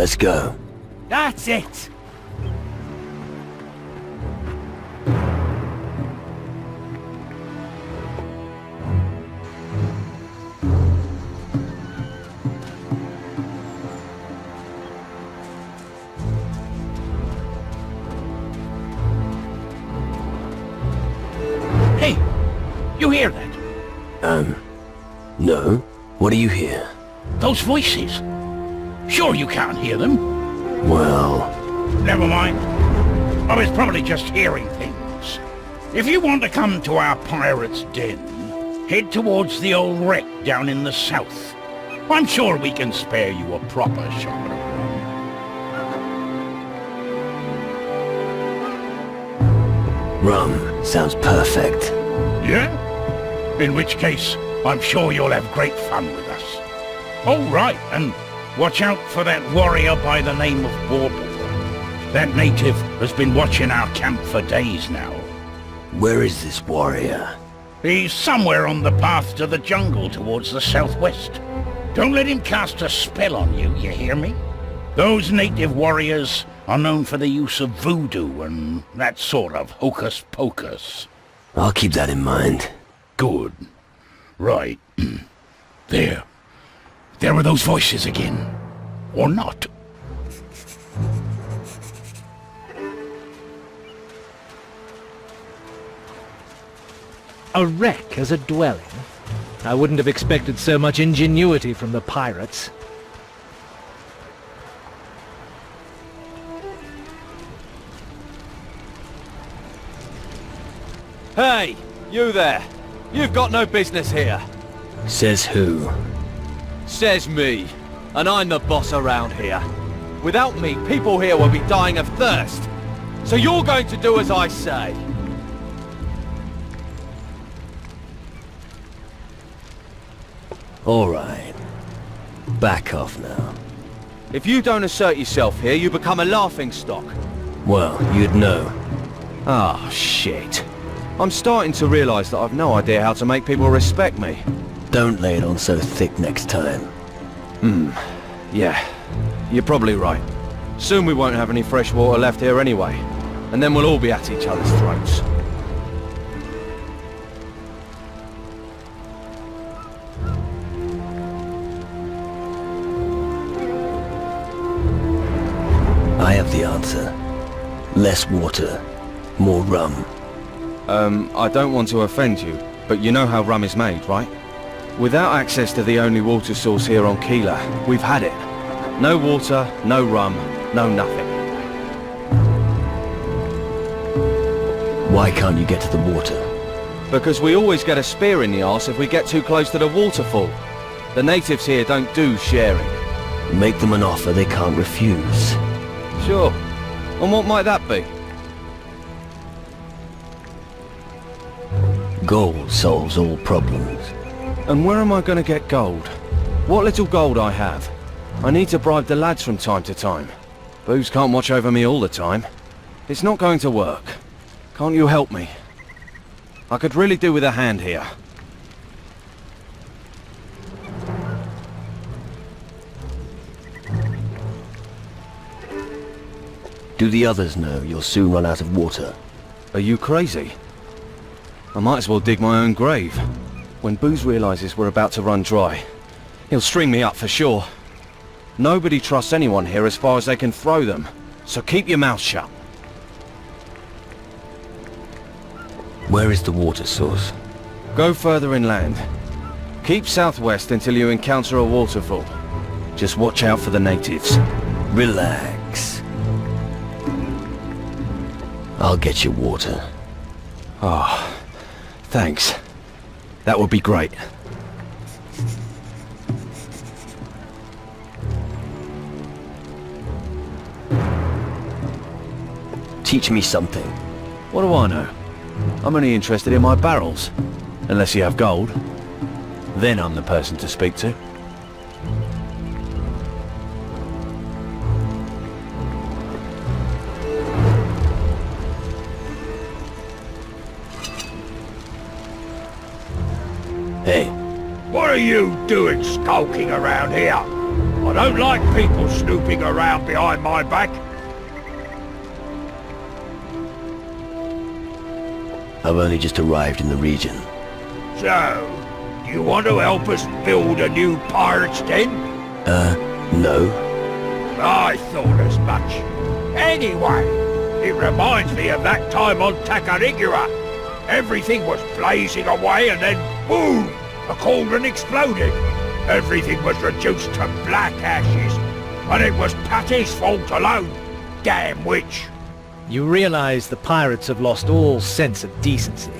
Let's go. That's it! Hey, you hear that? No. What do you hear? Those voices. Sure you can't hear them? Well... Never mind. I was probably just hearing things. If you want to come to our pirate's den, head towards the old wreck down in the south. I'm sure we can spare you a proper shot of rum. Rum sounds perfect. Yeah? In which case, I'm sure you'll have great fun with us. Oh, right, and watch out for that warrior by the name of Warble. That native has been watching our camp for days now. Where is this warrior? He's somewhere on the path to the jungle towards the southwest. Don't let him cast a spell on you, you hear me? Those native warriors are known for the use of voodoo and that sort of hocus-pocus. I'll keep that in mind. Good. Right. There. There are those voices again. Or not. A wreck as a dwelling? I wouldn't have expected so much ingenuity from the pirates. Hey, you there! You've got no business here! Says who? Says me. And I'm the boss around here. Without me, people here will be dying of thirst. So you're going to do as I say. All right. Back off now. If you don't assert yourself here, you become a laughingstock. Well, you'd know. Ah, shit. I'm starting to realise that I've no idea how to make people respect me. Don't lay it on so thick next time. Yeah. You're probably right. Soon we won't have any fresh water left here anyway. And then we'll all be at each other's throats. I have the answer. Less water. More rum. I don't want to offend you, but you know how rum is made, right? Without access to the only water source here on Kila, we've had it. No water, no rum, no nothing. Why can't you get to the water? Because we always get a spear in the arse if we get too close to the waterfall. The natives here don't do sharing. Make them an offer they can't refuse. Sure. And what might that be? Gold solves all problems. And where am I going to get gold? What little gold I have. I need to bribe the lads from time to time. Booze can't watch over me all the time. It's not going to work. Can't you help me? I could really do with a hand here. Do the others know you'll soon run out of water? Are you crazy? I might as well dig my own grave. When Booze realizes we're about to run dry, he'll string me up for sure. Nobody trusts anyone here as far as they can throw them, so keep your mouth shut. Where is the water source? Go further inland. Keep southwest until you encounter a waterfall. Just watch out for the natives. Relax. I'll get you water. Oh, thanks. That would be great. Teach me something. What do I know? I'm only interested in my barrels. Unless you have gold. Then I'm the person to speak to. Hey. What are you doing skulking around here? I don't like people snooping around behind my back. I've only just arrived in the region. So, you want to help us build a new pirate's den? No. I thought as much. Anyway, it reminds me of that time on Tacarigua. Everything was blazing away and then, boom! A cauldron exploded. Everything was reduced to black ashes. And it was Patty's fault alone. Damn witch. You realize the pirates have lost all sense of decency.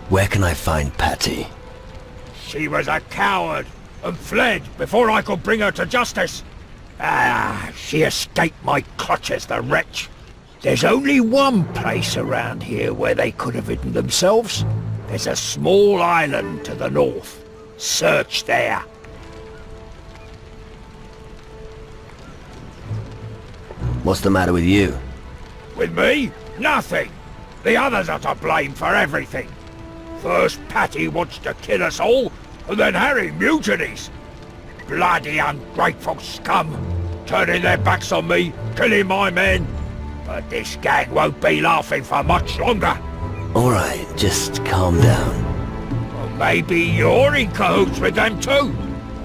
Where can I find Patty? She was a coward and fled before I could bring her to justice. She escaped my clutches, the wretch. There's only one place around here where they could have hidden themselves. There's a small island to the north. Search there. What's the matter with you? With me? Nothing. The others are to blame for everything. First Patty wants to kill us all, and then Harry mutinies. Bloody ungrateful scum, turning their backs on me, killing my men. But this gang won't be laughing for much longer. Alright, just calm down. Or maybe you're in cahoots with them too.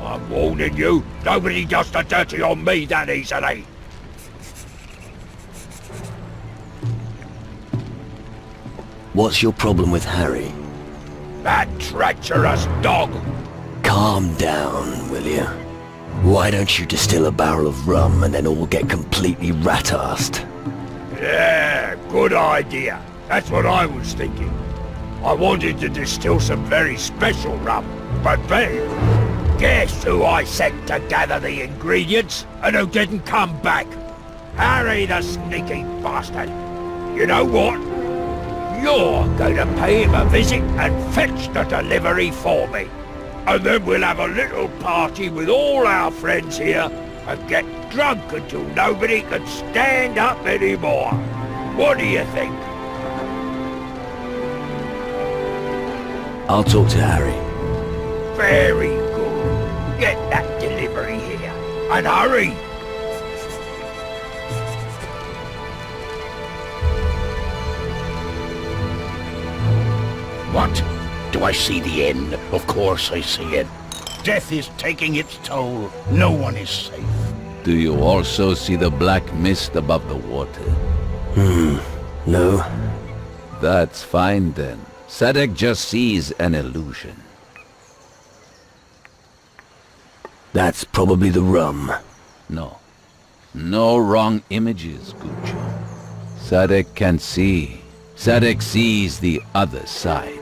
I'm warning you, nobody does the dirty on me that easily. What's your problem with Harry? That treacherous dog. Calm down, will you? Why don't you distill a barrel of rum and then all get completely rat-assed? Yeah, good idea. That's what I was thinking. I wanted to distill some very special rum, but then, guess who I sent to gather the ingredients and who didn't come back? Harry the sneaky bastard. You know what? You're going to pay him a visit and fetch the delivery for me. And then we'll have a little party with all our friends here and get drunk until nobody can stand up anymore. What do you think? I'll talk to Harry. Very good. Get that delivery here. And hurry! What? Do I see the end? Of course I see it. Death is taking its toll. No one is safe. Do you also see the black mist above the water? No. That's fine then. Sadek just sees an illusion. That's probably the rum. No. No wrong images, Guccio. Sadek can see. Sadek sees the other side.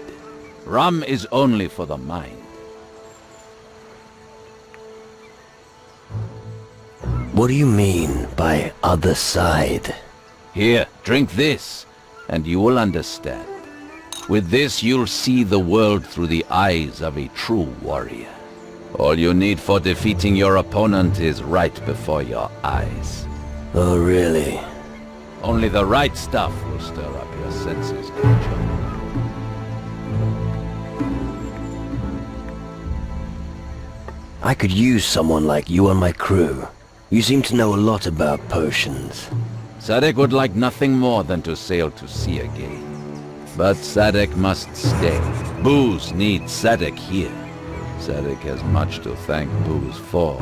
Rum is only for the mind. What do you mean by other side? Here, drink this, and you will understand. With this, you'll see the world through the eyes of a true warrior. All you need for defeating your opponent is right before your eyes. Oh, really? Only the right stuff will stir up your senses, Guccio. I could use someone like you on my crew. You seem to know a lot about potions. Sadek would like nothing more than to sail to sea again. But Sadek must stay. Booze needs Sadek here. Sadek has much to thank Booze for.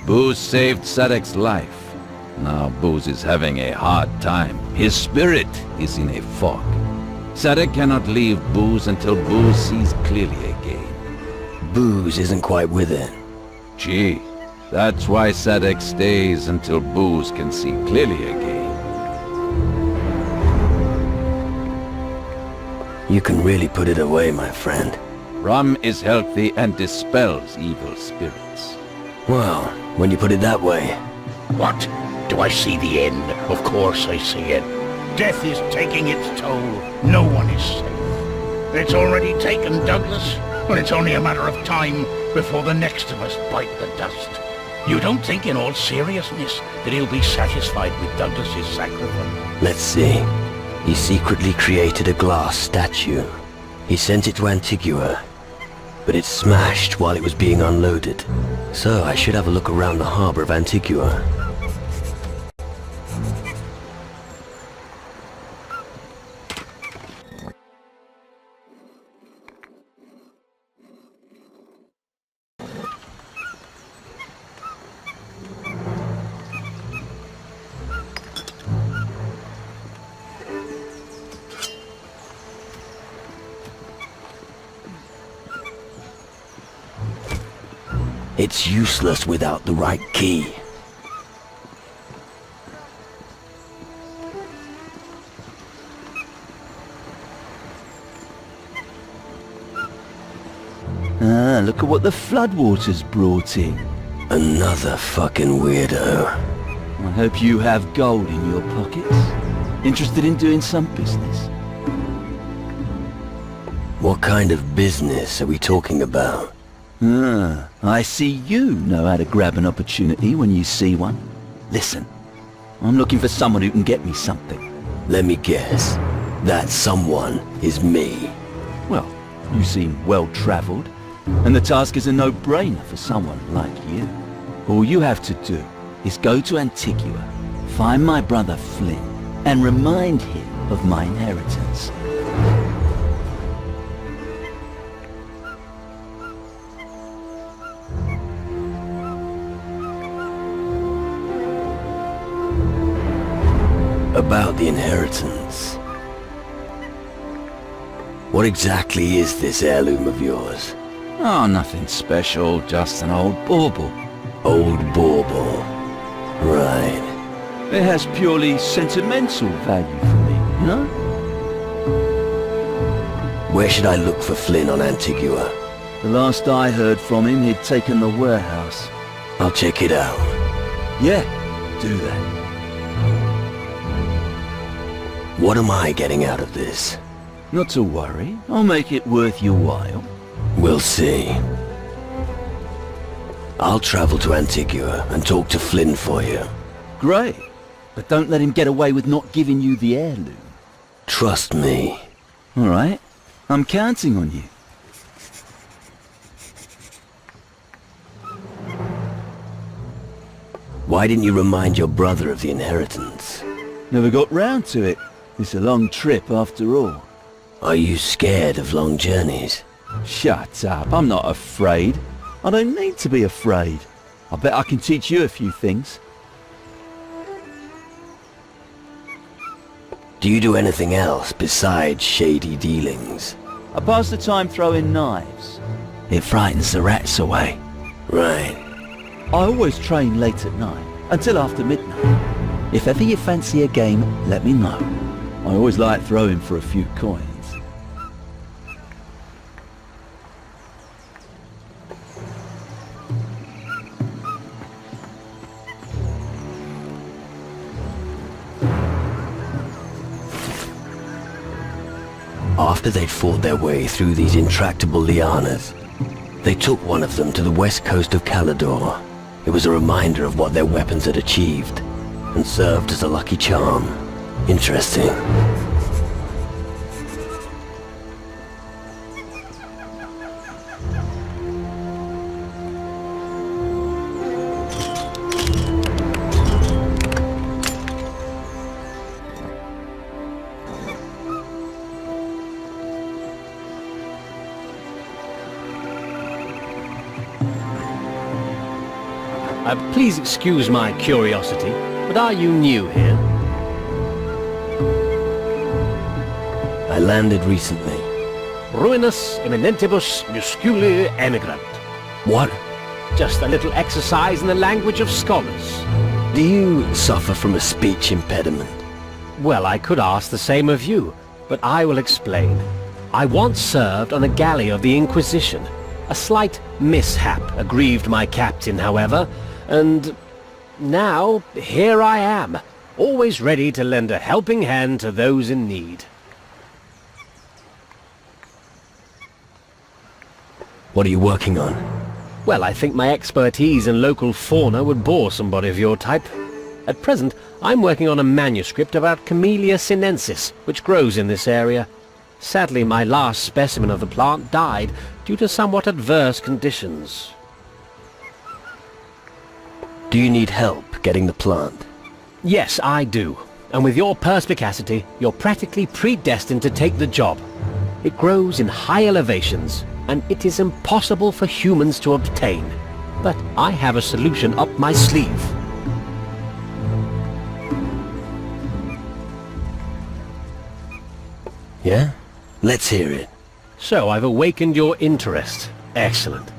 Booze saved Sadek's life. Now Booze is having a hard time. His spirit is in a fog. Sadek cannot leave Booze until Booze sees clearly again. Booze isn't quite with it. Gee, that's why Sadek stays until Booze can see clearly again. You can really put it away, my friend. Rum is healthy and dispels evil spirits. Well, when you put it that way. What? Do I see the end? Of course I see it. Death is taking its toll. No one is safe. It's already taken Douglas. Well, it's only a matter of time before the next of us bite the dust. You don't think in all seriousness that he'll be satisfied with Douglas's sacrifice? Let's see. He secretly created a glass statue. He sent it to Antigua, but it smashed while it was being unloaded. So I should have a look around the harbor of Antigua. It's useless without the right key. Ah, look at what the floodwaters brought in. Another fucking weirdo. I hope you have gold in your pockets. Interested in doing some business? What kind of business are we talking about? Ah, I see you know how to grab an opportunity when you see one. Listen, I'm looking for someone who can get me something. Let me guess. That someone is me. Well, you seem well-traveled, and the task is a no-brainer for someone like you. All you have to do is go to Antigua, find my brother Flynn, and remind him of my inheritance. About the inheritance. What exactly is this heirloom of yours? Oh, nothing special, just an old bauble. Old bauble. Right. It has purely sentimental value for me, you know? Where should I look for Flynn on Antigua? The last I heard from him, he'd taken the warehouse. I'll check it out. Yeah, do that. What am I getting out of this? Not to worry, I'll make it worth your while. We'll see. I'll travel to Antigua and talk to Flynn for you. Great, but don't let him get away with not giving you the heirloom. Trust me. All right, I'm counting on you. Why didn't you remind your brother of the inheritance? Never got round to it. It's a long trip after all. Are you scared of long journeys? Shut up, I'm not afraid. I don't need to be afraid. I bet I can teach you a few things. Do you do anything else besides shady dealings? I pass the time throwing knives. It frightens the rats away. Right. I always train late at night, until after midnight. If ever you fancy a game, let me know. I always like throwing for a few coins. After they'd fought their way through these intractable lianas, they took one of them to the west coast of Calidor. It was a reminder of what their weapons had achieved, and served as a lucky charm. Interesting. Please excuse my curiosity, but are you new here? I landed recently. Ruinus eminentibus musculi emigrant. What? Just a little exercise in the language of scholars. Do you suffer from a speech impediment? Well, I could ask the same of you, but I will explain. I once served on a galley of the Inquisition. A slight mishap aggrieved my captain, however, and now here I am, always ready to lend a helping hand to those in need. What are you working on? Well, I think my expertise in local fauna would bore somebody of your type. At present, I'm working on a manuscript about Camellia sinensis, which grows in this area. Sadly, my last specimen of the plant died due to somewhat adverse conditions. Do you need help getting the plant? Yes, I do. And with your perspicacity, you're practically predestined to take the job. It grows in high elevations, and it is impossible for humans to obtain. But I have a solution up my sleeve. Yeah? Let's hear it. So I've awakened your interest. Excellent.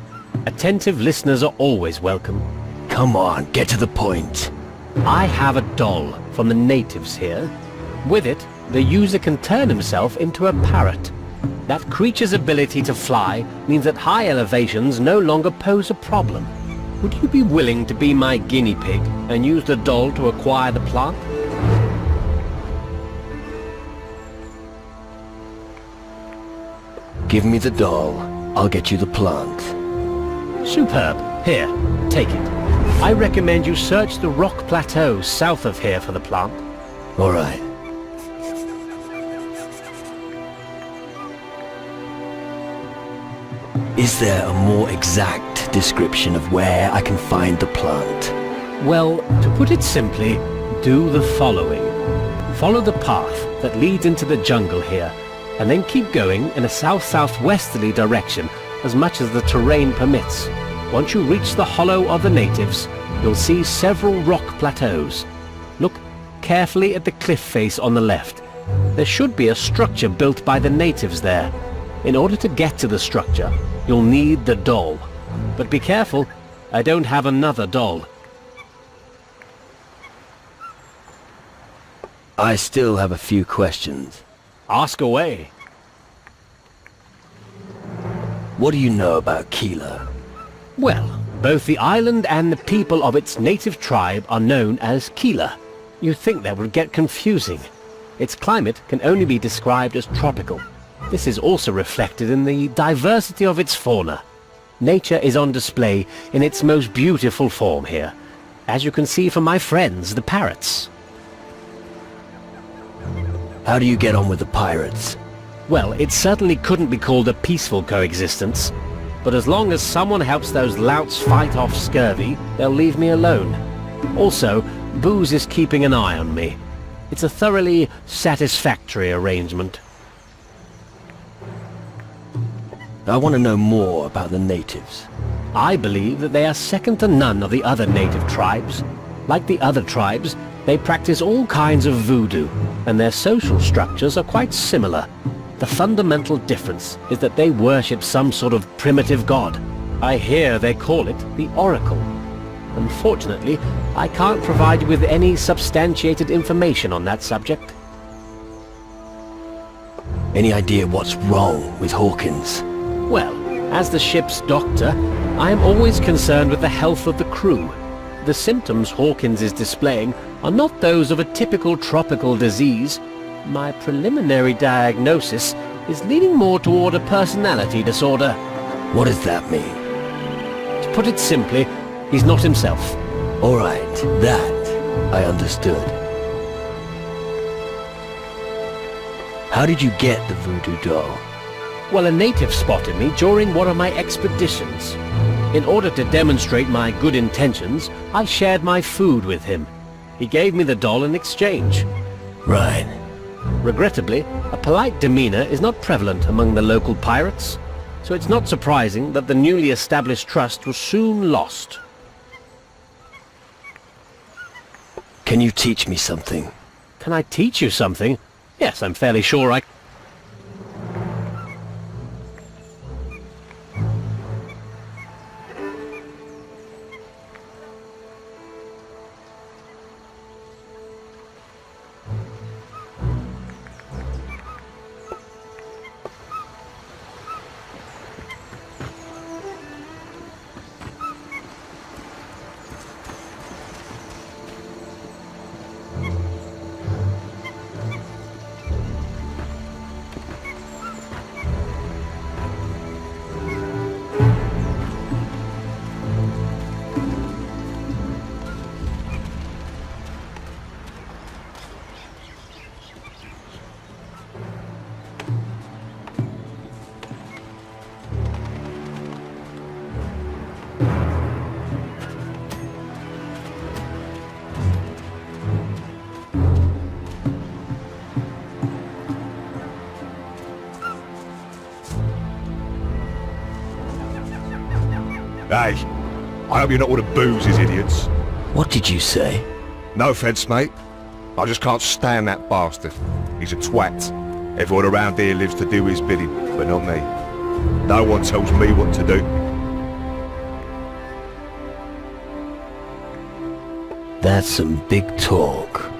Attentive listeners are always welcome. Come on, get to the point. I have a doll from the natives here. With it, the user can turn himself into a parrot. That creature's ability to fly means that high elevations no longer pose a problem. Would you be willing to be my guinea pig and use the doll to acquire the plant? Give me the doll. I'll get you the plant. Superb. Here, take it. I recommend you search the rock plateau south of here for the plant. All right. Is there a more exact description of where I can find the plant? Well, to put it simply, do the following. Follow the path that leads into the jungle here, and then keep going in a south-southwesterly direction as much as the terrain permits. Once you reach the hollow of the natives, you'll see several rock plateaus. Look carefully at the cliff face on the left. There should be a structure built by the natives there. In order to get to the structure, you'll need the doll. But be careful, I don't have another doll. I still have a few questions. Ask away. What do you know about Kila? Well, both the island and the people of its native tribe are known as Kila. You'd think that would get confusing. Its climate can only be described as tropical. This is also reflected in the diversity of its fauna. Nature is on display in its most beautiful form here, as you can see from my friends, the parrots. How do you get on with the pirates? Well, it certainly couldn't be called a peaceful coexistence. But as long as someone helps those louts fight off scurvy, they'll leave me alone. Also, Booze is keeping an eye on me. It's a thoroughly satisfactory arrangement. I want to know more about the natives. I believe that they are second to none of the other native tribes. Like the other tribes, they practice all kinds of voodoo, and their social structures are quite similar. The fundamental difference is that they worship some sort of primitive god. I hear they call it the Oracle. Unfortunately, I can't provide you with any substantiated information on that subject. Any idea what's wrong with Hawkins? Well, as the ship's doctor, I am always concerned with the health of the crew. The symptoms Hawkins is displaying are not those of a typical tropical disease. My preliminary diagnosis is leaning more toward a personality disorder. What does that mean? To put it simply, he's not himself. All right, that I understood. How did you get the voodoo doll? Well, a native spotted me during one of my expeditions. In order to demonstrate my good intentions, I shared my food with him. He gave me the doll in exchange. Right. Regrettably, a polite demeanor is not prevalent among the local pirates, so it's not surprising that the newly established trust was soon lost. Can you teach me something? Can I teach you something? Yes, I'm fairly sure I... Hey, I hope you're not all the boozers, idiots. What did you say? No offence, mate. I just can't stand that bastard. He's a twat. Everyone around here lives to do his bidding, but not me. No one tells me what to do. That's some big talk.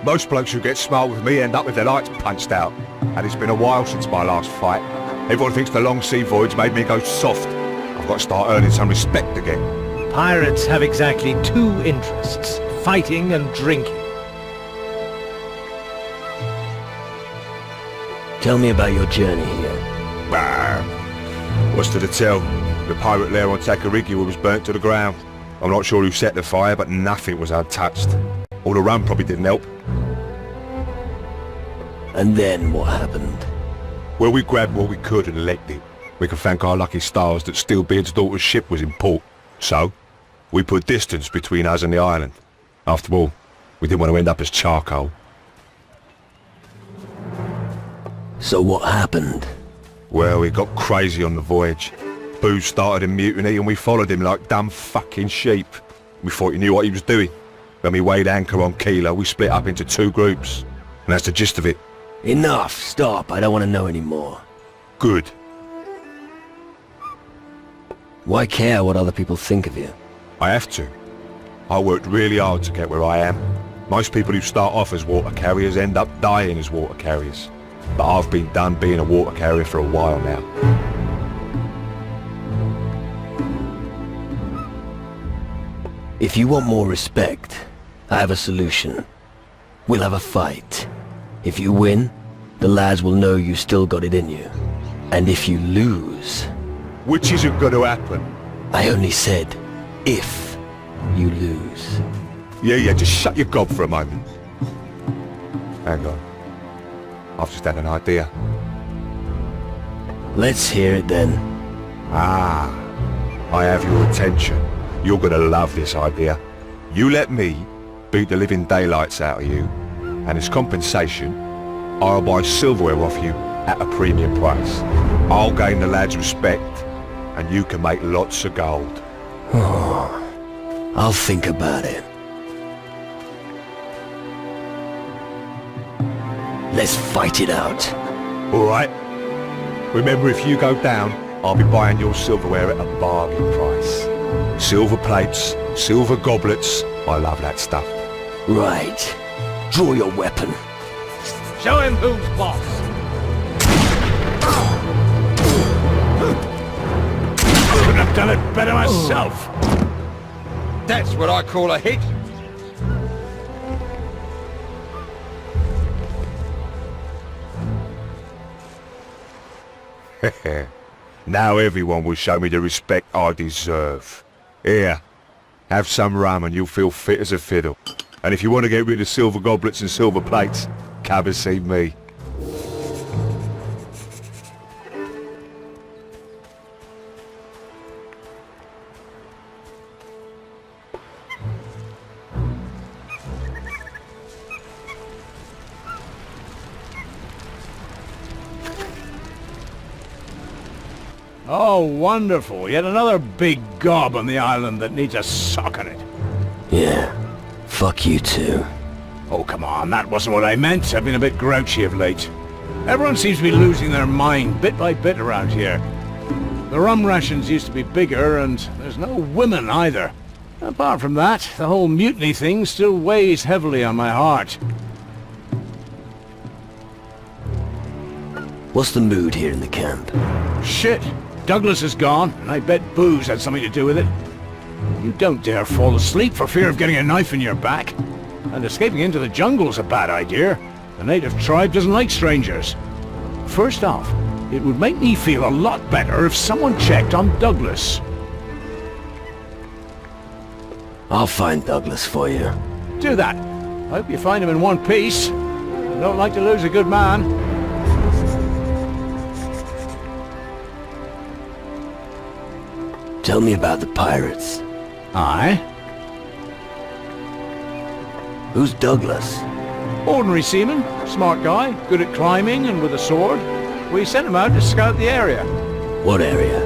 Most blokes who get smart with me end up with their lights punched out. And it's been a while since my last fight. Everyone thinks the long sea voyage made me go soft. I've got to start earning some respect again. Pirates have exactly two interests, fighting and drinking. Tell me about your journey here. Bah. What's to the tell? The pirate lair on Tacarigua was burnt to the ground. I'm not sure who set the fire, but nothing was untouched. All the rum probably didn't help. And then what happened? Well, we grabbed what we could and legged it. We can thank our lucky stars that Steelbeard's daughter's ship was in port. So, we put distance between us and the island. After all, we didn't want to end up as charcoal. So what happened? Well, he got crazy on the voyage. Booze started a mutiny and we followed him like dumb fucking sheep. We thought he knew what he was doing. When we weighed anchor on Kila, we split up into 2 groups. And that's the gist of it. Enough! Stop! I don't want to know anymore. Good. Why care what other people think of you? I have to. I worked really hard to get where I am. Most people who start off as water carriers end up dying as water carriers. But I've been done being a water carrier for a while now. If you want more respect, I have a solution. We'll have a fight. If you win, the lads will know you still got it in you. And if you lose... Which isn't going to happen. I only said, if you lose. Yeah, just shut your gob for a moment. Hang on. I've just had an idea. Let's hear it then. Ah, I have your attention. You're gonna love this idea. You let me beat the living daylights out of you, and as compensation, I'll buy silverware off you at a premium price. I'll gain the lads' respect, and you can make lots of gold. I'll think about it. Let's fight it out. Alright. Remember, if you go down, I'll be buying your silverware at a bargain price. Silver plates, silver goblets, I love that stuff. Right. Draw your weapon. Show him who's boss. Couldn't have done it better myself. That's what I call a hit. Now everyone will show me the respect I deserve. Here, have some rum and you'll feel fit as a fiddle. And if you want to get rid of silver goblets and silver plates, come and see me. Oh, wonderful. Yet another big gob on the island that needs a sock on it. Yeah. Fuck you too. Oh, come on. That wasn't what I meant. I've been a bit grouchy of late. Everyone seems to be losing their mind bit by bit around here. The rum rations used to be bigger, and there's no women either. Apart from that, the whole mutiny thing still weighs heavily on my heart. What's the mood here in the camp? Shit. Douglas is gone, and I bet booze had something to do with it. You don't dare fall asleep for fear of getting a knife in your back. And escaping into the jungle's a bad idea. The native tribe doesn't like strangers. First off, it would make me feel a lot better if someone checked on Douglas. I'll find Douglas for you. Do that. I hope you find him in one piece. I don't like to lose a good man. Tell me about the pirates. Aye? Who's Douglas? Ordinary seaman, smart guy, good at climbing and with a sword. We sent him out to scout the area. What area?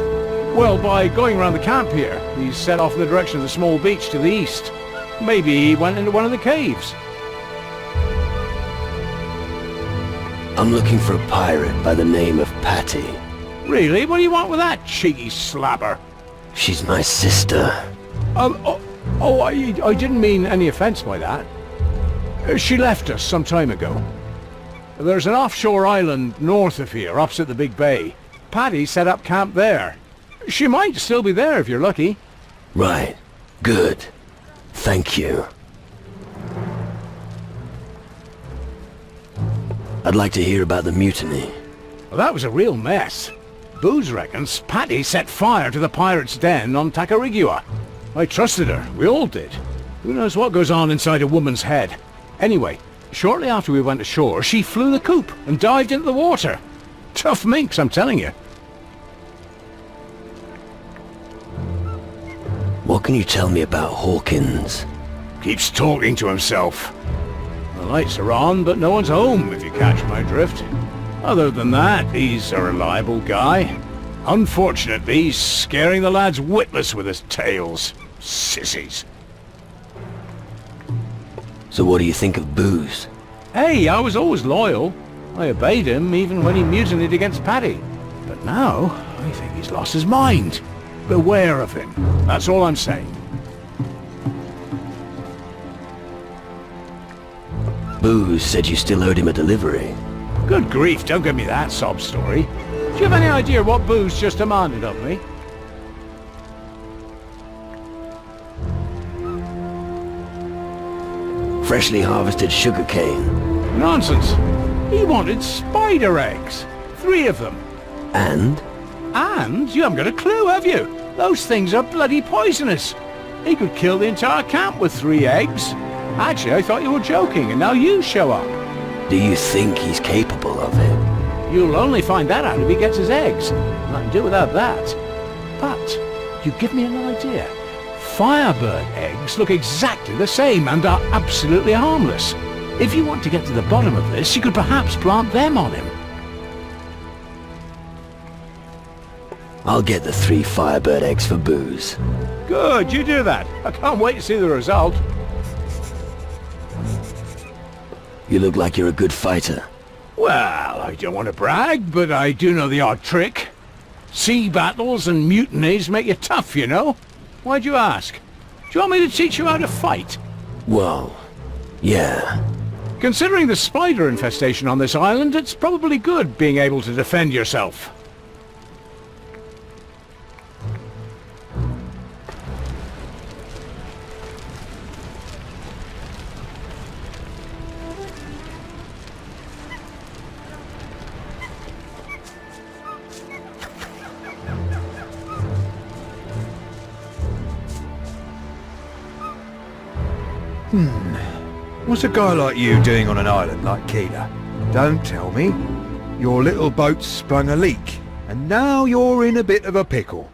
Well, by going around the camp here, he's set off in the direction of the small beach to the east. Maybe he went into one of the caves. I'm looking for a pirate by the name of Parte. Really? What do you want with that, cheeky slabber? She's my sister. I didn't mean any offence by that. She left us some time ago. There's an offshore island north of here, opposite the big bay. Paddy set up camp there. She might still be there if you're lucky. Right. Good. Thank you. I'd like to hear about the mutiny. Well, that was a real mess. Booze reckons Paddy set fire to the pirates' den on Tacarigua. I trusted her. We all did. Who knows what goes on inside a woman's head? Anyway, shortly after we went ashore, she flew the coop and dived into the water. Tough minx, I'm telling you. What can you tell me about Hawkins? Keeps talking to himself. The lights are on, but no one's home, if you catch my drift. Other than that, he's a reliable guy. Unfortunately, he's scaring the lads witless with his tales. Sissies. So what do you think of Booze? Hey, I was always loyal. I obeyed him even when he mutinied against Paddy. But now, I think he's lost his mind. Beware of him. That's all I'm saying. Booze said you still owed him a delivery. Good grief, don't give me that sob story. Do you have any idea what Booze just demanded of me? Freshly harvested sugarcane. Nonsense. He wanted spider eggs. 3 of them. And? And you haven't got a clue, have you? Those things are bloody poisonous. He could kill the entire camp with 3 eggs. Actually, I thought you were joking, and now you show up. Do you think he's capable of it? You'll only find that out if he gets his eggs. I can do without that. But you give me an idea. Firebird eggs look exactly the same and are absolutely harmless. If you want to get to the bottom of this, you could perhaps plant them on him. I'll get the 3 Firebird eggs for Booze. Good, you do that. I can't wait to see the result. You look like you're a good fighter. Well, I don't want to brag, but I do know the odd trick. Sea battles and mutinies make you tough, you know. Why'd you ask? Do you want me to teach you how to fight? Well, yeah. Considering the spider infestation on this island, it's probably good being able to defend yourself. What's a guy like you doing on an island like Kila? Don't tell me. Your little boat sprung a leak, and now you're in a bit of a pickle.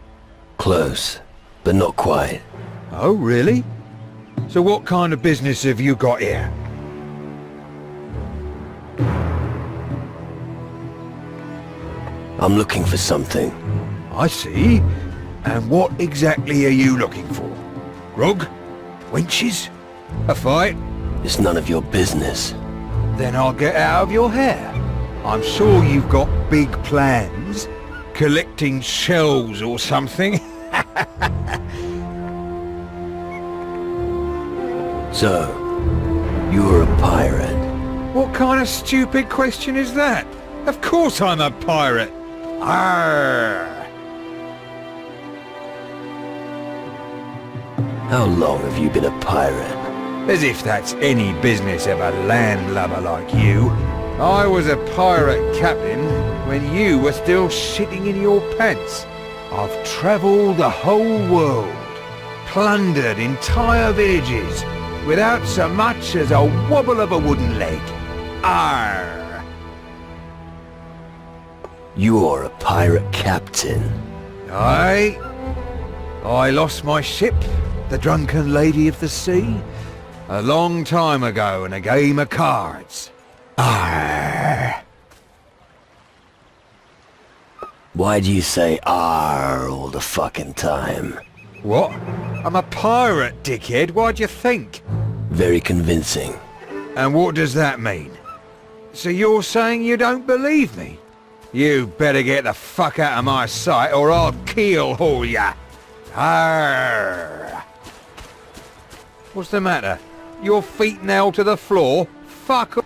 Close, but not quite. Oh, really? So what kind of business have you got here? I'm looking for something. I see. And what exactly are you looking for? Grog? Wenches? A fight? It's none of your business. Then I'll get out of your hair. I'm sure you've got big plans. Collecting shells or something. So, you're a pirate. What kind of stupid question is that? Of course I'm a pirate. Arr! How long have you been a pirate? As if that's any business of a landlubber like you. I was a pirate captain when you were still shitting in your pants. I've travelled the whole world, plundered entire villages, without so much as a wobble of a wooden leg. Arr! You're a pirate captain. Aye. I lost my ship, the Drunken Lady of the Sea, a long time ago in a game of cards. Arr! Why do you say "arr" all the fucking time? What? I'm a pirate, dickhead. Why do you think? Very convincing. And what does that mean? So you're saying you don't believe me? You better get the fuck out of my sight or I'll keel haul ya. Arr. What's the matter? Your feet nailed to the floor? Fuck off.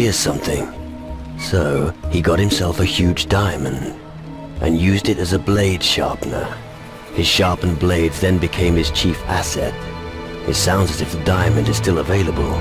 Here's something. So, he got himself a huge diamond, and used it as a blade sharpener. His sharpened blades then became his chief asset. It sounds as if the diamond is still available.